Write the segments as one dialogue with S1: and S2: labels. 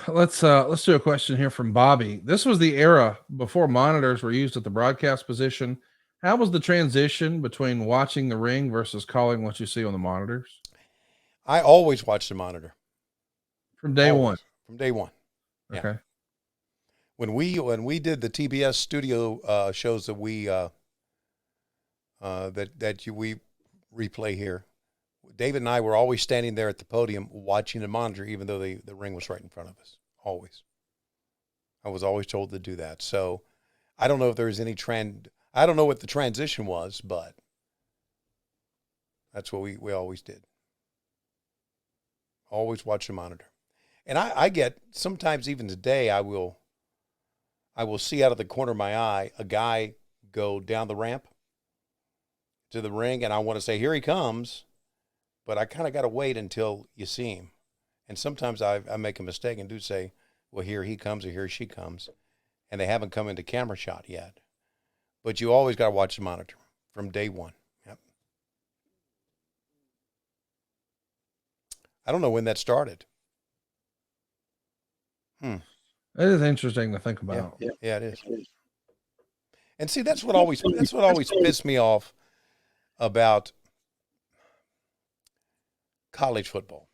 S1: let's do a question here from Bobby. This was the era before monitors were used at the broadcast position. How was the transition between watching the ring versus calling what you see on the monitors
S2: I always watch the monitor.
S1: from day one?
S2: Always. From day one. Yeah.
S1: Okay.
S2: When we did the TBS studio shows that we replay here, David and I were always standing there at the podium watching the monitor, even though the ring was right in front of us. Always. I was always told to do that. So I don't know if there's any trend. I don't know what the transition was, but that's what we always did. Always watch the monitor. And I get, sometimes even today, I will see out of the corner of my eye a guy go down the ramp to the ring, and I want to say, here he comes, but I kind of got to wait until you see him. And sometimes I make a mistake and do say, well, here he comes or here she comes, and they haven't come into camera shot yet. But you always got to watch the monitor from day one. Yep. I don't know when that started.
S1: It is interesting to think about.
S2: Yeah, it is. And see, that's what always pissed me off about college football.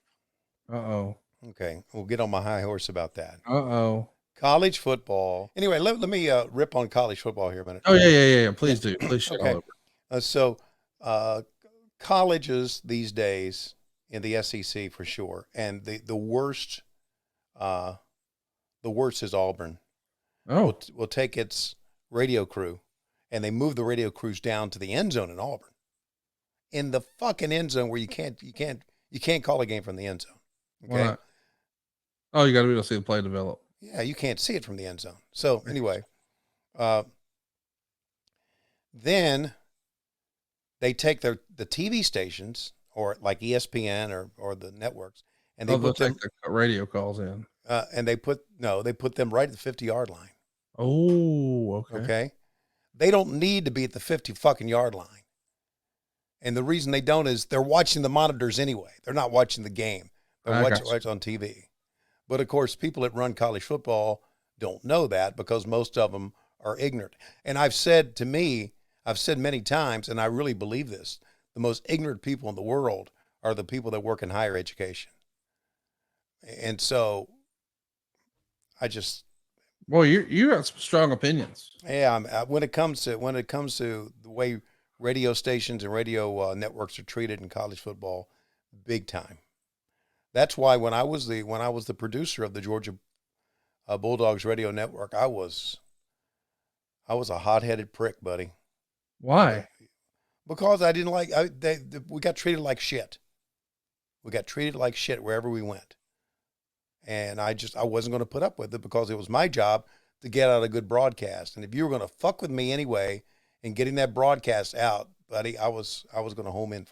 S1: Uh-oh.
S2: Okay, we'll get on my high horse about that.
S1: Uh-oh.
S2: College football. Anyway, let me rip on college football here a minute.
S1: Oh, yeah. Please do. Please shit
S2: Okay.
S1: all over.
S2: So colleges these days in the SEC for sure, and the worst is Auburn.
S1: Oh.
S2: Will take its radio crew, and they move the radio crews down to the end zone in Auburn, in the fucking end zone where you can't call a game from the end zone. Okay.
S1: Why not? Oh, you got to be able to see the play develop.
S2: Yeah, you can't see it from the end zone. So anyway, then they take the TV stations, or like ESPN or the networks, and they put them,
S1: take the radio calls in.
S2: and they put them right at the 50-yard line.
S1: Oh, okay.
S2: Okay. They don't need to be at the 50 fucking yard line. And the reason they don't is they're watching the monitors anyway. They're not watching the game. They're watching on TV. But of course, people that run college football don't know that because most of them are ignorant. And I've said many times, and I really believe this, the most ignorant people in the world are the people that work in higher education. And so
S1: well, you got some strong opinions.
S2: Yeah, when it comes to the way radio stations and radio networks are treated in college football, big time. That's why when I was the producer of the Georgia Bulldogs radio network, I was a hot-headed prick, buddy.
S1: Why?
S2: Because I didn't like we got treated like shit. We got treated like shit wherever we went. And I wasn't going to put up with it because it was my job to get out a good broadcast. And if you were going to fuck with me anyway and getting that broadcast out, buddy, I was going to home in